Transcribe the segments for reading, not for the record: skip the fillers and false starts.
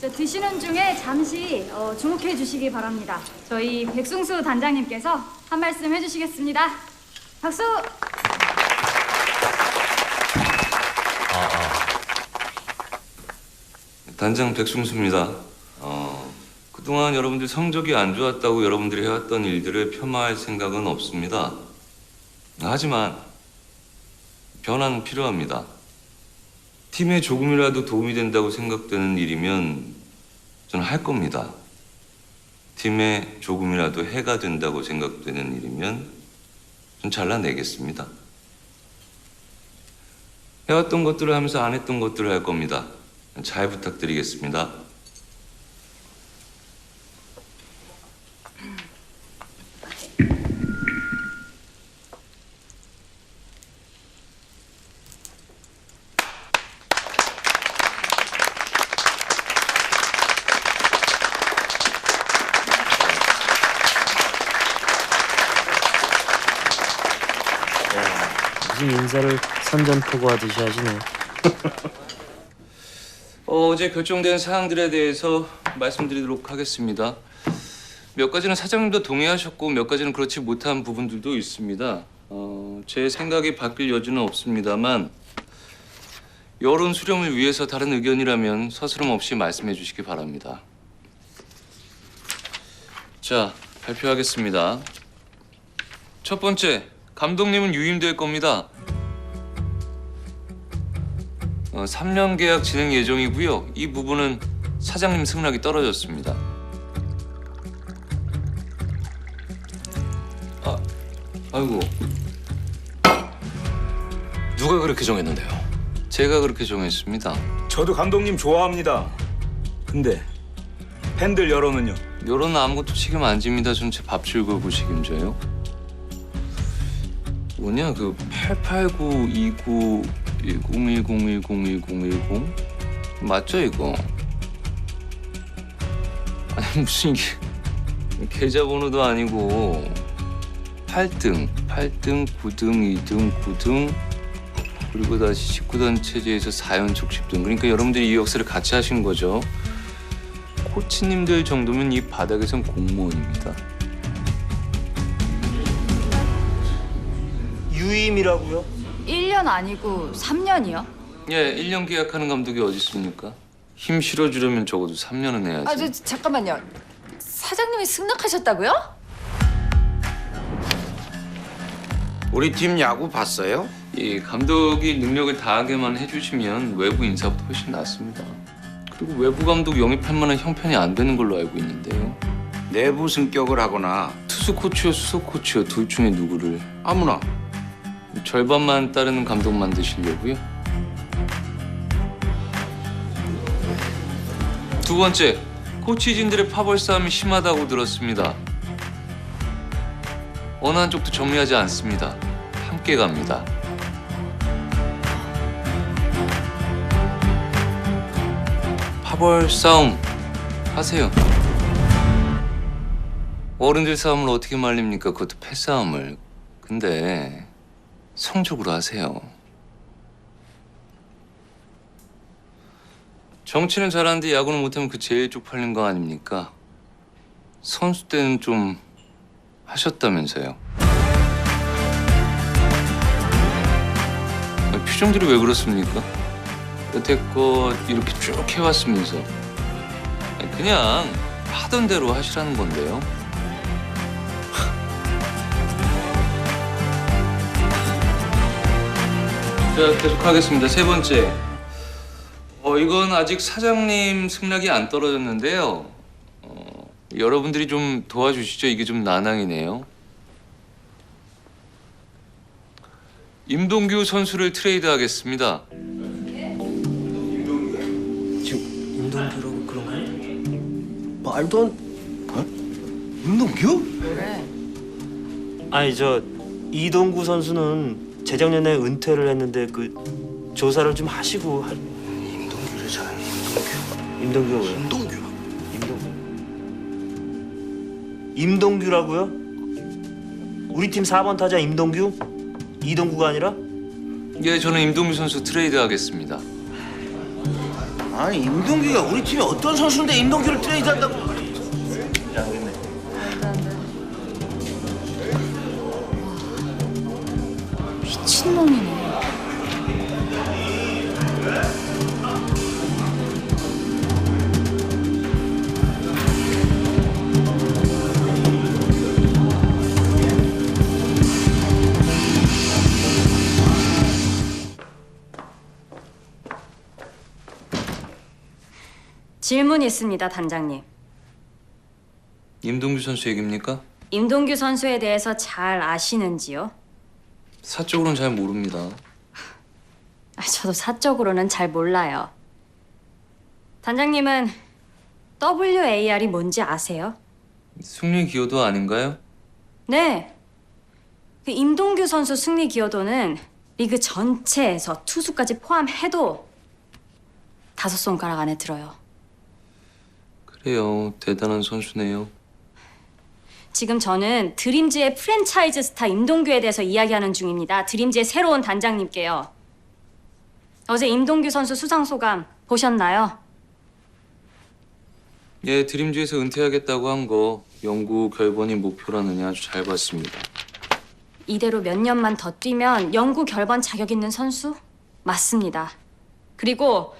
드시는 중에 잠시 주목해 주시기 바랍니다. 저희 백승수 단장님께서 한 말씀 해주시겠습니다. 박수! 단장 백승수입니다. 그동안 여러분들 성적이 안 좋았다고 여러분들이 해왔던 일들을 폄하할 생각은 없습니다. 하지만 변화는 필요합니다. 팀에 조금이라도 도움이 된다고 생각되는 일이면 저는 할 겁니다. 팀에 조금이라도 해가 된다고 생각되는 일이면 전 잘라내겠습니다. 해왔던 것들을 하면서 안 했던 것들을 할 겁니다. 잘 부탁드리겠습니다. 무슨 인사를 선전포고하듯이 하시네. 어제 결정된 사항들에 대해서 말씀드리도록 하겠습니다. 몇 가지는 사장님도 동의하셨고 몇 가지는 그렇지 못한 부분들도 있습니다. 제 생각이 바뀔 여지는 없습니다만 여론 수렴을 위해서 다른 의견이라면 서스럼 없이 말씀해 주시기 바랍니다. 자, 발표하겠습니다. 첫 번째, 감독님은 유임될 겁니다. 3년 계약 진행 예정이고요. 이 부분은 사장님 승낙이 떨어졌습니다. 아이고. 누가 그렇게 정했는데요? 제가 그렇게 정했습니다. 저도 감독님 좋아합니다. 근데 팬들 여론은요? 여론은 아무것도 책임 안 집니다. 전체 밥줄 걸고 책임져요. 뭐냐 그 8892910101010 맞죠 이거? 아니 무슨 이게 계좌번호도 아니고 8등, 9등, 2등, 9등 그리고 다시 19단 체제에서 4연속 10등. 그러니까 여러분들이 이 역사를 같이 하신 거죠. 코치님들 정도면 이 바닥에선 공무원입니다. 유임이라고요? 1년 아니고 3년이요? 예, 1년 계약하는 감독이 어디 있습니까? 힘 실어주려면 적어도 3년은 해야지. 잠깐만요. 사장님이 승낙하셨다고요? 우리 팀 야구 봤어요? 이 감독이 능력을 다하게만 해주시면 외부 인사보다 훨씬 낫습니다. 그리고 외부 감독 영입할 만한 형편이 안 되는 걸로 알고 있는데요. 내부 승격을 하거나 투수 코치요, 수석 코치요 둘 중에 누구를? 아무나. 절반만 따르는 감독 만드시려고요? 두 번째, 코치진들의 파벌 싸움이 심하다고 들었습니다. 어느 한쪽도 정리하지 않습니다. 함께 갑니다. 파벌 싸움 하세요. 어른들 싸움을 어떻게 말립니까? 그것도 패싸움을. 근데 성적으로 하세요. 정치는 잘하는데 야구는 못하면 그 제일 쪽팔린 거 아닙니까? 선수 때는 좀 하셨다면서요. 표정들이 왜 그렇습니까? 여태껏 이렇게 쭉 해왔으면서 그냥 하던 대로 하시라는 건데요. 자, 계속하겠습니다. 세 번째. 이건 아직 사장님 승낙이 안 떨어졌는데요. 여러분들이 좀 도와주시죠. 이게 좀 난항이네요. 임동규 선수를 트레이드하겠습니다. 지금 임동규라고 그런 거야? 말도 안... 임동규? 그래. 아니 이동구 선수는 재작년에 은퇴를 했는데 그 조사를 좀 하시고 임동규래잖아. 임동규가 뭐야? 임동규. 임동규라고요? 우리 팀 4번 타자 임동규? 이동구가 아니라? 예, 저는 임동규 선수 트레이드하겠습니다. 아니 임동규가 우리 팀에 어떤 선수인데 임동규를 트레이드한다고? 미친놈이네. 질문 있습니다, 단장님. 임동규 선수 얘기입니까? 임동규 선수에 대해서 잘 아시는지요? 사적으로는 잘 모릅니다. 저도 사적으로는 잘 몰라요. 단장님은 WAR이 뭔지 아세요? 승리 기여도 아닌가요? 네. 그 임동규 선수 승리 기여도는 리그 전체에서 투수까지 포함해도 5손가락 안에 들어요. 그래요. 대단한 선수네요. 지금 저는 드림즈의 프랜차이즈 스타 임동규에 대해서 이야기하는 중입니다. 드림즈의 새로운 단장님께요. 어제 임동규 선수 수상 소감 보셨나요? 예, 드림즈에서 은퇴하겠다고 한 거 영구 결번이 목표라느니 아주 잘 봤습니다. 이대로 몇 년만 더 뛰면 영구 결번 자격 있는 선수? 맞습니다. 그리고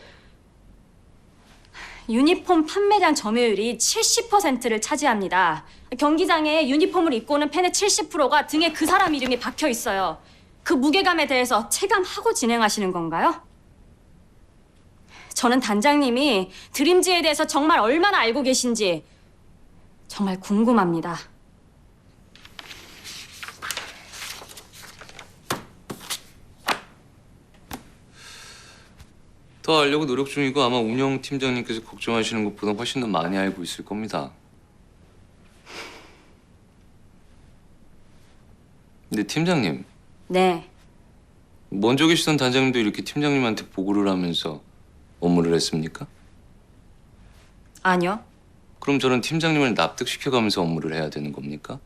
유니폼 판매량 점유율이 70%를 차지합니다. 경기장에 유니폼을 입고 오는 팬의 70%가 등에 그 사람 이름이 박혀 있어요. 그 무게감에 대해서 체감하고 진행하시는 건가요? 저는 단장님이 드림즈에 대해서 정말 얼마나 알고 계신지 정말 궁금합니다. 더 알려고 노력 중이고 아마 운영팀장님께서 걱정하시는 것보다 훨씬 더 많이 알고 있을 겁니다. 근데 팀장님, 네. 먼저 계시던 단장님도 이렇게 팀장님한테 보고를 하면서 업무를 했습니까? 아니요. 그럼 저는 팀장님을 납득시켜가면서 업무를 해야 되는 겁니까?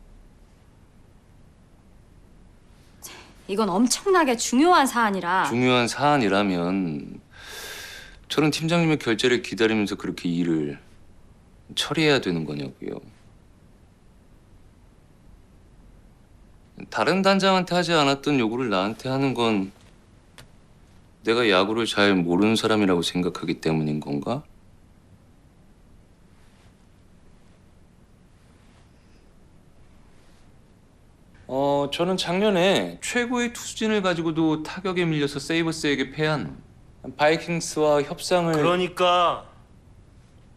이건 엄청나게 중요한 사안이라. 중요한 사안이라면 저는 팀장님의 결재를 기다리면서 그렇게 일을 처리해야 되는 거냐고요. 다른 단장한테 하지 않았던 요구를 나한테 하는 건 내가 야구를 잘 모르는 사람이라고 생각하기 때문인 건가? 저는 작년에 최고의 투수진을 가지고도 타격에 밀려서 세이버스에게 패한 바이킹스와 협상을 그러니까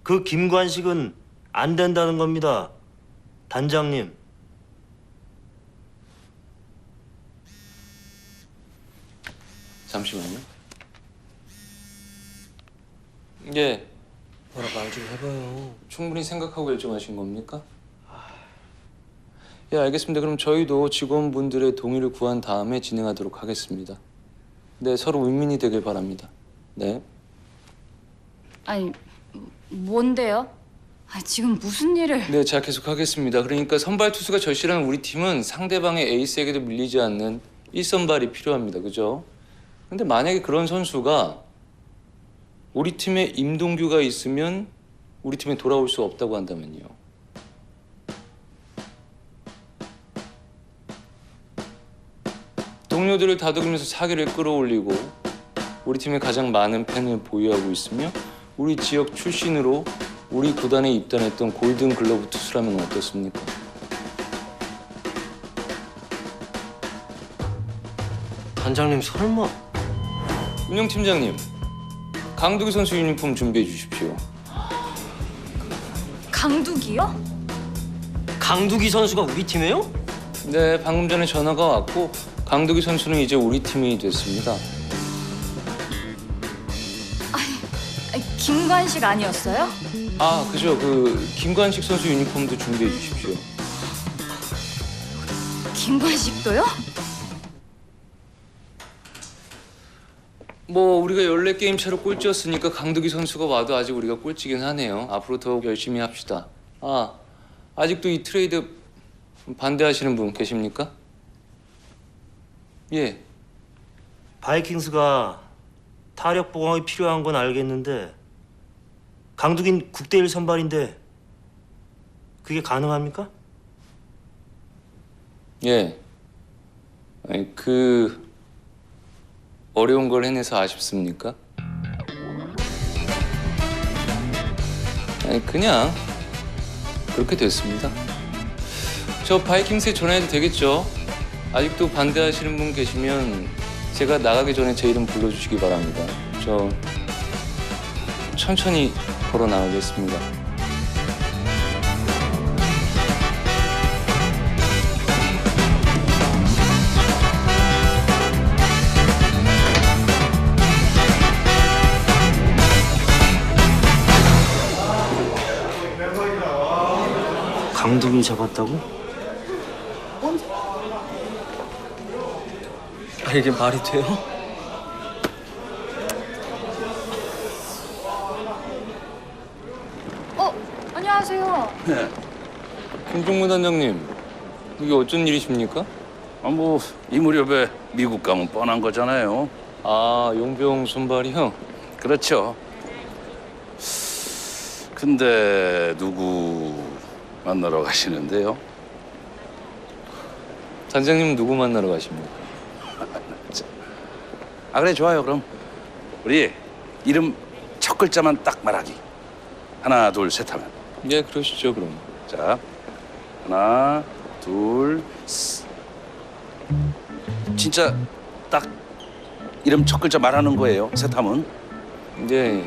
그 김관식은 안 된다는 겁니다. 단장님. 잠시만요. 예, 뭐라 말 좀 해봐요. 충분히 생각하고 결정하신 겁니까? 예, 알겠습니다. 그럼 저희도 직원분들의 동의를 구한 다음에 진행하도록 하겠습니다. 네, 서로 윈윈이 되길 바랍니다. 네. 아니, 뭔데요? 지금 무슨 일을... 네, 자 계속하겠습니다. 그러니까 선발 투수가 절실한 우리 팀은 상대방의 에이스에게도 밀리지 않는 1선발이 필요합니다. 그죠? 근데 만약에 그런 선수가 우리 팀에 임동규가 있으면 우리 팀에 돌아올 수 없다고 한다면요. 동료들을 다독이면서 사기를 끌어올리고 우리 팀에 가장 많은 팬을 보유하고 있으며 우리 지역 출신으로 우리 구단에 입단했던 골든 글러브 투수라면 어떻습니까? 단장님 설마. 운영팀장님, 강두기 선수 유니폼 준비해 주십시오. 강두기요? 강두기 선수가 우리 팀이에요? 네, 방금 전에 전화가 왔고 강두기 선수는 이제 우리 팀이 됐습니다. 김관식 아니었어요? 아, 그죠. 그 김관식 선수 유니폼도 준비해 주십시오. 김관식도요? 뭐 우리가 14게임 차로 꼴찌였으니까 강두기 선수가 와도 아직 우리가 꼴찌긴 하네요. 앞으로 더욱 열심히 합시다. 아, 아직도 이 트레이드 반대하시는 분 계십니까? 예. 바이킹스가 타력 보강이 필요한 건 알겠는데 강두긴 국대1 선발인데 그게 가능합니까? 예. 아니, 그 어려운 걸 해내서 아쉽습니까? 아니, 그냥 그렇게 됐습니다. 저 바이킹스에 전화해도 되겠죠? 아직도 반대하시는 분 계시면 제가 나가기 전에 제 이름 불러주시기 바랍니다. 저 천천히 걸어 나가겠습니다. 강두길 잡았다고? 아, 이게 말이 돼요? 안녕하세요. 김종문 단장님, 이게 어쩐 일이십니까? 뭐 이 무렵에 미국 가면 뻔한 거잖아요. 아, 용병 손발이요? 그렇죠. 근데 누구 만나러 가시는데요? 단장님 누구 만나러 가십니까? 아 그래 좋아요. 그럼 우리 이름 첫 글자만 딱 말하기. 하나 둘 셋 하면. 예, 그러시죠, 그럼. 자 하나 둘 진짜 딱 이름 첫 글자 말하는 거예요. 셋 하면. 예,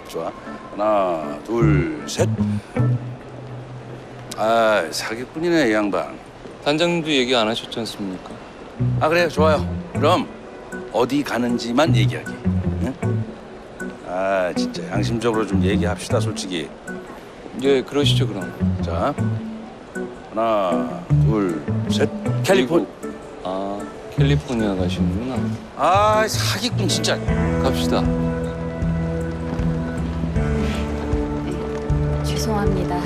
좋아. 하나, 둘, 셋. 아, 사기꾼이네, 이 양반. 단장님도 얘기 안 하셨지 않습니까? 아, 그래, 좋아요. 그럼 어디 가는지만 얘기하기. 응? 아, 진짜 양심적으로 좀 얘기합시다, 솔직히. 예, 그러시죠, 그럼. 자, 하나, 둘, 셋. 캘리포니. 아, 캘리포니아 가시는구나. 아, 사기꾼 진짜. 갑시다. 죄송합니다.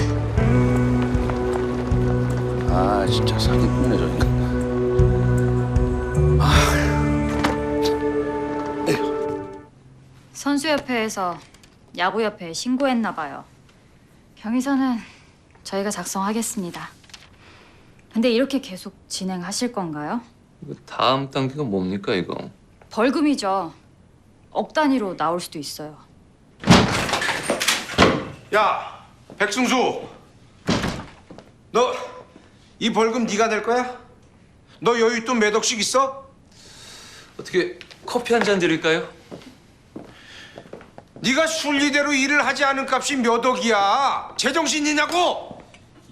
아, 진짜 사기꾼이네, 저 인간. 선수협회에서 야구협회에 신고했나 봐요. 경위서는 저희가 작성하겠습니다. 근데 이렇게 계속 진행하실 건가요? 이거 다음 단계가 뭡니까, 이거? 벌금이죠. 억 단위로 나올 수도 있어요. 야, 백승수. 너 이 벌금 네가 낼 거야? 너 여윳돈 몇 억씩 있어? 어떻게 커피 한 잔 드릴까요? 네가 순리대로 일을 하지 않은 값이 몇 억이야? 제정신이냐고?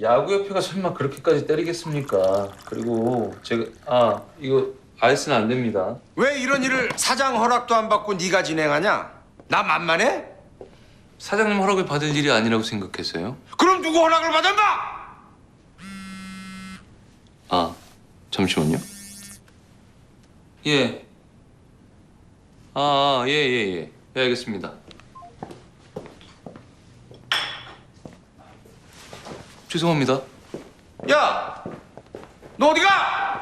야구협회가 설마 그렇게까지 때리겠습니까? 그리고 제가 이거 아이스는 안 됩니다. 왜 이런 일을 사장 허락도 안 받고 네가 진행하냐? 나 만만해? 사장님 허락을 받을 일이 아니라고 생각했어요? 그럼 누구 허락을 받았나? 아, 잠시만요. 예. 예, 알겠습니다. 죄송합니다. 야, 너 어디 가?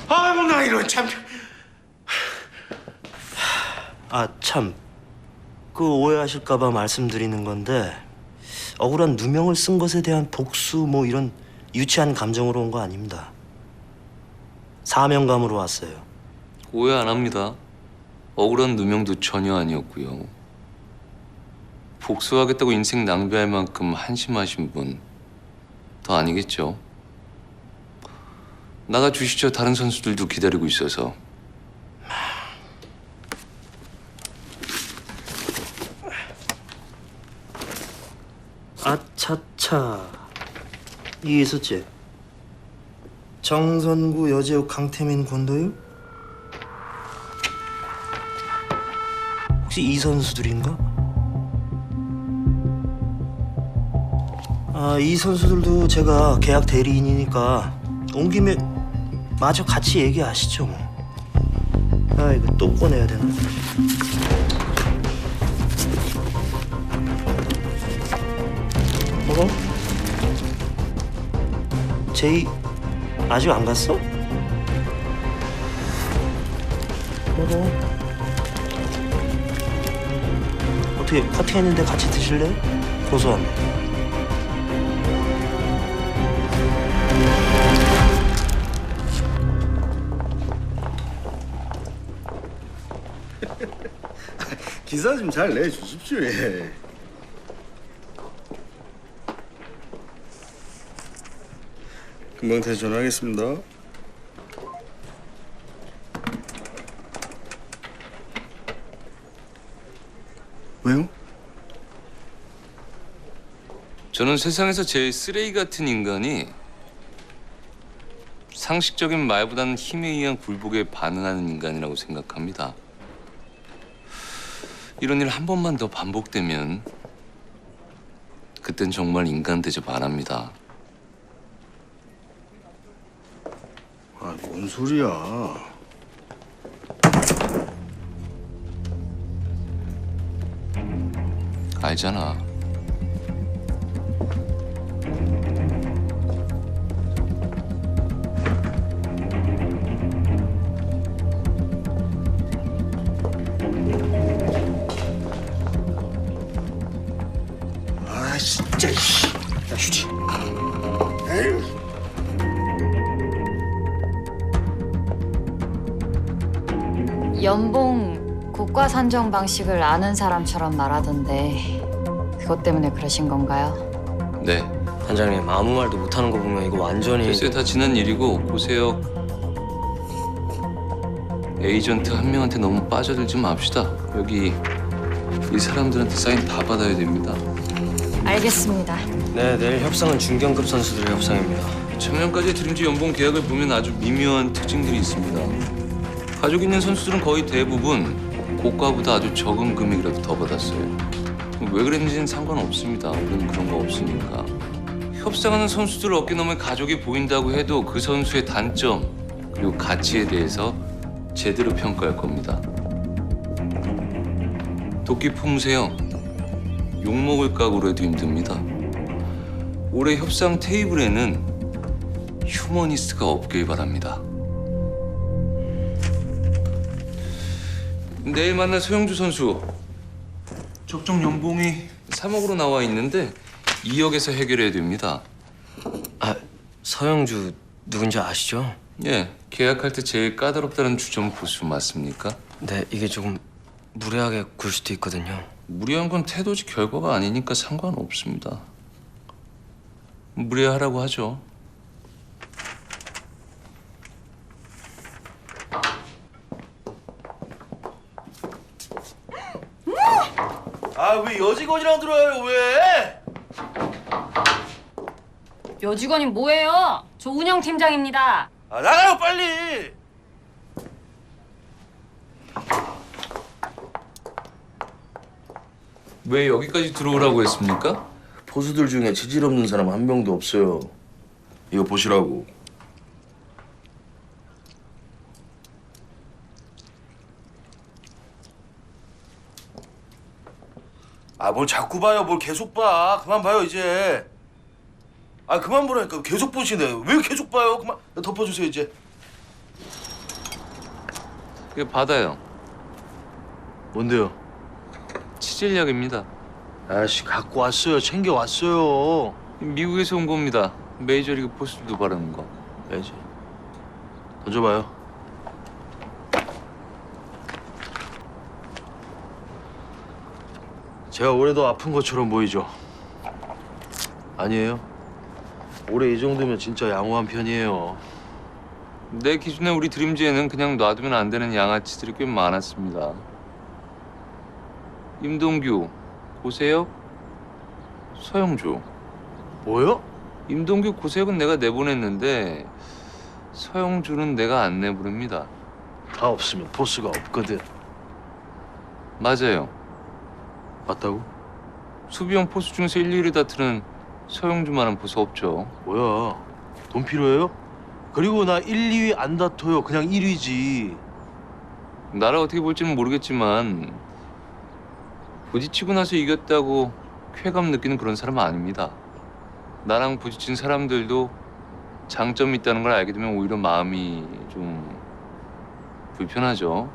아이고, 나 이런 참. 아, 참. 그 오해하실까봐 말씀드리는 건데 억울한 누명을 쓴 것에 대한 복수 뭐 이런 유치한 감정으로 온 거 아닙니다. 사명감으로 왔어요. 오해 안 합니다. 억울한 누명도 전혀 아니었고요. 복수하겠다고 인생 낭비할 만큼 한심하신 분 더 아니겠죠? 나가 주시죠. 다른 선수들도 기다리고 있어서. 아차차. 이게 있었지? 정선구, 여재욱, 강태민, 권도유? 혹시 이 선수들인가? 아, 이 선수들도 제가 계약 대리인이니까 온 김에 마저 같이 얘기하시죠 뭐. 아, 이거 또 꺼내야 되나? 뭐? 제이 아직 안 갔어? 먹어. 어떻게 커팅했는데 같이 드실래? 고소한데. 기사 좀 잘 내주십시오. 예. 금방 다시 전화하겠습니다. 왜요? 저는 세상에서 제일 쓰레기 같은 인간이 상식적인 말보다는 힘에 의한 굴복에 반응하는 인간이라고 생각합니다. 이런 일 한 번만 더 반복되면 그땐 정말 인간 대접 안 합니다. 아, 뭔 소리야? 알잖아. 아, 진짜. 씨. 야, 휴지. 에휴. 연봉 고가 산정 방식을 아는 사람처럼 말하던데 그것 때문에 그러신 건가요? 네. 단장님 아무 말도 못하는 거 보면 이거 완전히 글쎄 다 지난 일이고 고세혁 에이전트 한 명한테 너무 빠져들지 맙시다. 여기 이 사람들한테 사인 다 받아야 됩니다. 알겠습니다. 네, 내일 협상은 중견급 선수들의 협상입니다. 작년까지 드림즈 연봉 계약을 보면 아주 미묘한 특징들이 있습니다. 가족 있는 선수들은 거의 대부분 고가보다 아주 적은 금액이라도 더 받았어요. 왜 그랬는지는 상관없습니다. 우리는 그런 거 없으니까. 협상하는 선수들 어깨 너머에 가족이 보인다고 해도 그 선수의 단점 그리고 가치에 대해서 제대로 평가할 겁니다. 도끼 품으세요. 욕먹을 각오로 해도 힘듭니다. 올해 협상 테이블에는 휴머니스트가 없길 바랍니다. 내일 만날 소영주 선수 적정 연봉이 3억으로 나와 있는데 2억에서 해결해야 됩니다. 아, 서영주 누군지 아시죠? 예, 계약할 때 제일 까다롭다는 주점 보수 맞습니까? 네, 이게 조금 무례하게 굴 수도 있거든요. 무리한 건 태도지 결과가 아니니까 상관없습니다. 무리하라고 하죠. 아, 왜 여직원이랑 들어와요? 왜? 여직원이 뭐예요? 저 운영팀장입니다. 아, 나가요 빨리. 왜 여기까지 들어오라고 했습니까? 포수들 중에 지질 없는 사람 한 명도 없어요. 이거 보시라고. 아, 뭘 자꾸 봐요? 뭘 계속 봐? 그만 봐요 이제. 아, 그만 보라니까. 계속 보시네. 왜 계속 봐요? 그만 덮어주세요 이제. 이거 받아요. 뭔데요? 치질약입니다. 아씨, 갖고 왔어요. 챙겨 왔어요. 미국에서 온 겁니다. 메이저리그 포수들도 바르는 거. 알지? 던져봐요. 제가 올해도 아픈 것처럼 보이죠? 아니에요? 올해 이 정도면 진짜 양호한 편이에요. 내 기준에 우리 드림즈에는 그냥 놔두면 안 되는 양아치들이 꽤 많았습니다. 임동규, 고세혁, 서영주. 뭐요? 임동규, 고세혁은 내가 내보냈는데 서영주는 내가 안 내보냅니다. 다 없으면 포스가 없거든. 맞아요. 맞다고? 수비형 포수 중에서 1, 2위를 다투는 서영주만한 포수 없죠. 뭐야? 돈 필요해요? 그리고 나 1, 2위 안 다퉈요. 그냥 1위지. 나를 어떻게 볼지는 모르겠지만 부딪히고 나서 이겼다고 쾌감 느끼는 그런 사람은 아닙니다. 나랑 부딪힌 사람들도 장점이 있다는 걸 알게 되면 오히려 마음이 좀 불편하죠.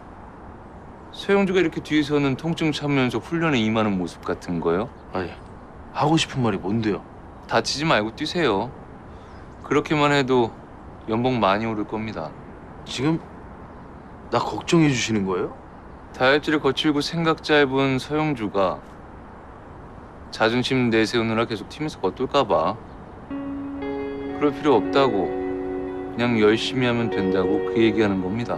서영주가 이렇게 뒤에서는 통증 참으면서 훈련에 임하는 모습 같은 거요? 아니, 하고 싶은 말이 뭔데요? 다치지 말고 뛰세요. 그렇게만 해도 연봉 많이 오를 겁니다. 지금 나 걱정해 주시는 거예요? 다혈질을 거칠고 생각 짧은 서영주가 자존심 내세우느라 계속 팀에서 겉돌까 봐. 그럴 필요 없다고. 그냥 열심히 하면 된다고 그 얘기하는 겁니다.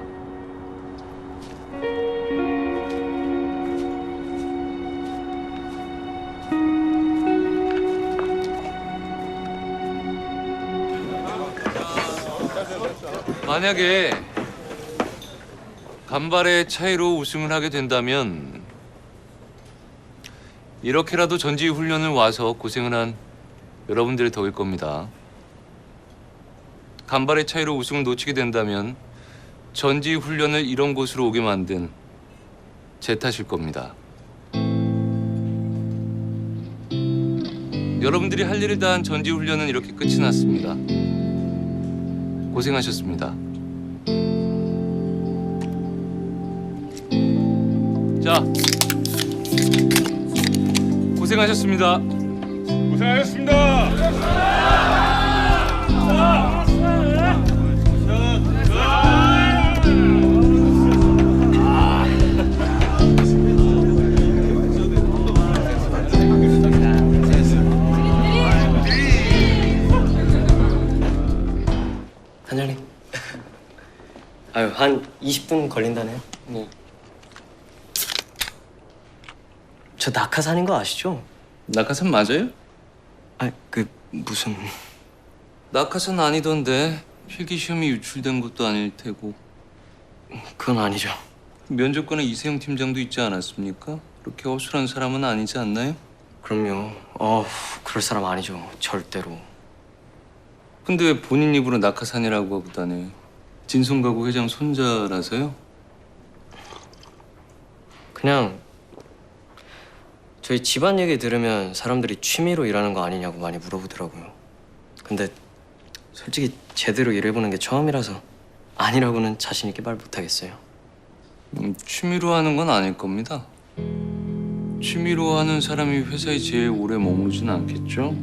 만약에 간발의 차이로 우승을 하게 된다면 이렇게라도 전지 훈련을 와서 고생을 한 여러분들의 덕일 겁니다. 간발의 차이로 우승을 놓치게 된다면 전지 훈련을 이런 곳으로 오게 만든 제 탓일 겁니다. 여러분들이 할 일을 다한 전지 훈련은 이렇게 끝이 났습니다. 고생하셨습니다. 자, 고생하셨습니다. 단장님. 아유, 한 20분 걸린다네요. 네. 저 낙하산인 거 아시죠? 낙하산 맞아요? 아, 무슨... 낙하산 아니던데 필기 시험이 유출된 것도 아닐 테고. 그건 아니죠. 면접관에 이세영 팀장도 있지 않았습니까? 그렇게 허술한 사람은 아니지 않나요? 그럼요. 그럴 사람 아니죠. 절대로. 근데 왜 본인 입으로 낙하산이라고 하고 다녀요? 진성가구 회장 손자라서요? 그냥 저희 집안 얘기 들으면 사람들이 취미로 일하는 거 아니냐고 많이 물어보더라고요. 근데 솔직히 제대로 일해보는 게 처음이라서 아니라고는 자신 있게 말 못하겠어요. 취미로 하는 건 아닐 겁니다. 취미로 하는 사람이 회사에 제일 오래 머무르진 않겠죠?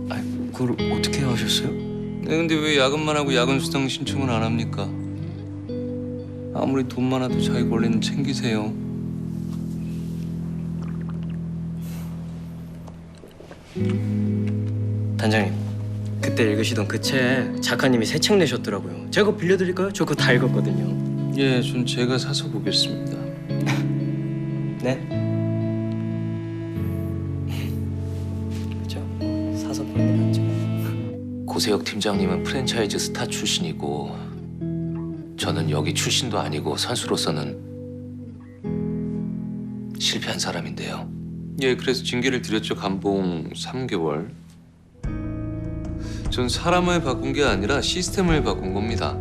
아, 그걸 어떻게 하셨어요? 네, 근데 왜 야근만 하고 야근 수당 신청을 안 합니까? 아무리 돈 많아도 자기 권리는 챙기세요. 단장님, 그때 읽으시던 그 책 작가님이 새 책 내셨더라고요. 제가 그거 빌려드릴까요? 저 그거 다 읽었거든요. 예, 전 제가 사서 보겠습니다. 네? 그죠? 사서 보는 게 낫죠. 고세혁 팀장님은 프랜차이즈 스타 출신이고 저는 여기 출신도 아니고 선수로서는 실패한 사람인데요. 예, 그래서 징계를 드렸죠. 감봉 3개월. 전 사람을 바꾼 게 아니라 시스템을 바꾼 겁니다.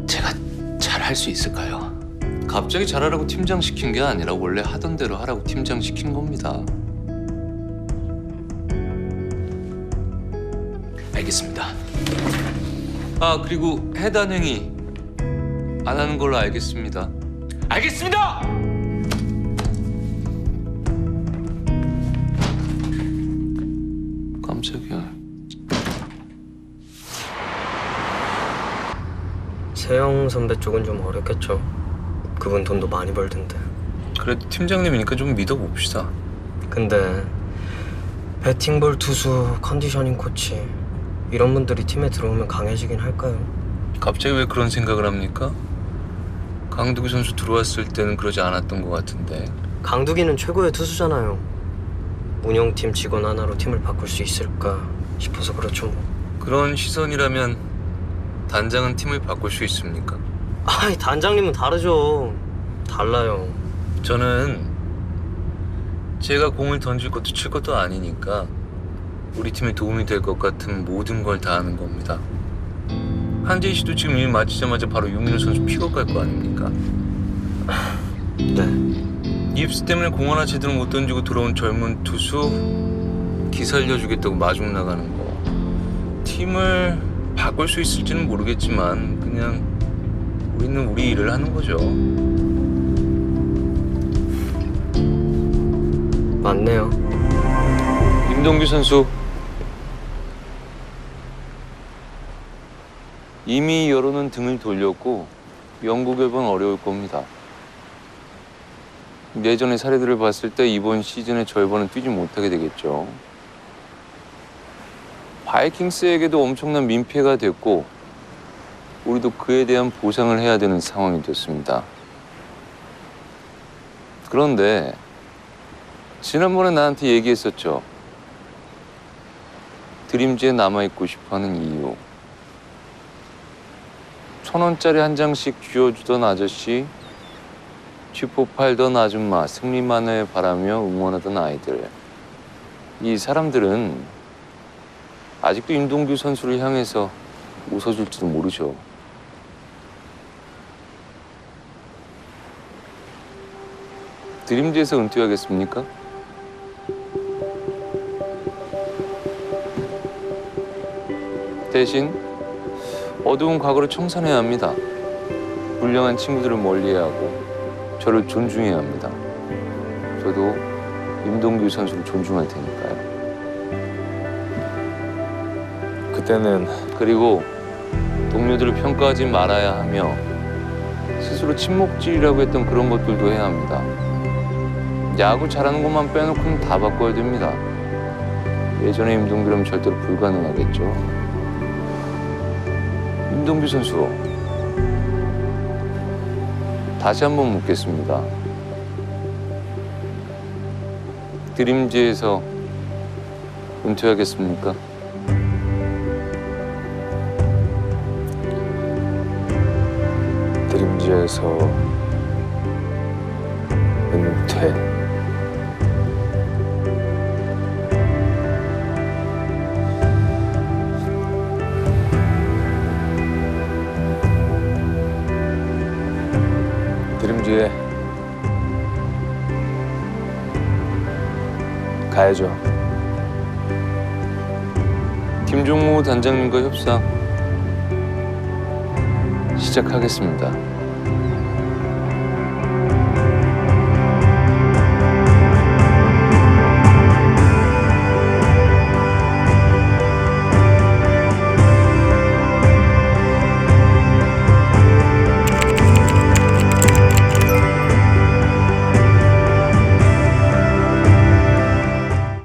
제가 잘 할 수 있을까요? 갑자기 잘하라고 팀장 시킨 게 아니라 원래 하던 대로 하라고 팀장 시킨 겁니다. 알겠습니다. 아, 그리고 해단 행위 안 하는 걸로 알겠습니다. 알겠습니다! 깜짝이야. 세영 선배 쪽은 좀 어렵겠죠. 그분 돈도 많이 벌던데. 그래도 팀장님이니까 좀 믿어봅시다. 근데 배팅볼 투수, 컨디셔닝 코치 이런 분들이 팀에 들어오면 강해지긴 할까요? 갑자기 왜 그런 생각을 합니까? 강두기 선수 들어왔을 때는 그러지 않았던 것 같은데. 강두기는 최고의 투수잖아요. 운영팀 직원 하나로 팀을 바꿀 수 있을까 싶어서 그렇죠 뭐. 그런 시선이라면 단장은 팀을 바꿀 수 있습니까? 아이, 단장님은 다르죠. 달라요. 저는 제가 공을 던질 것도 칠 것도 아니니까 우리 팀에 도움이 될 것 같은 모든 걸 다 하는 겁니다. 한재희 씨도 지금 일 마치자마자 바로 유민우 선수 픽업 갈 거 아닙니까? 네. 입스 때문에 공 하나 제대로 못 던지고 들어온 젊은 투수 기 살려주겠다고 마중 나가는 거. 팀을 바꿀 수 있을지는 모르겠지만 그냥 우리는 우리 일을 하는 거죠. 맞네요. 임동규 선수 이미 여론은 등을 돌렸고 영구 개봉은 어려울 겁니다. 예전의 사례들을 봤을 때 이번 시즌의 절반은 뛰지 못하게 되겠죠. 바이킹스에게도 엄청난 민폐가 됐고 우리도 그에 대한 보상을 해야 되는 상황이 됐습니다. 그런데 지난번에 나한테 얘기했었죠. 드림즈에 남아있고 싶어하는 이유. 1,000원짜리 한 장씩 쥐어주던 아저씨, 쥐포 팔던 아줌마, 승리만을 바라며 응원하던 아이들. 이 사람들은 아직도 임동규 선수를 향해서 웃어줄지도 모르죠. 드림즈에서 은퇴하겠습니까? 대신 어두운 과거를 청산해야 합니다. 불량한 친구들을 멀리해야 하고 저를 존중해야 합니다. 저도 임동규 선수를 존중할 테니까요. 그때는 그리고 동료들을 평가하지 말아야 하며 스스로 침묵질이라고 했던 그런 것들도 해야 합니다. 야구 잘하는 것만 빼놓고는 다 바꿔야 됩니다. 예전의 임동규라면 절대로 불가능하겠죠. 임동규 선수, 다시 한번 묻겠습니다. 드림즈에서 은퇴하겠습니까? 드림즈에서 은퇴. 드림즈에 가야죠. 김종무 단장님과 협상 시작하겠습니다.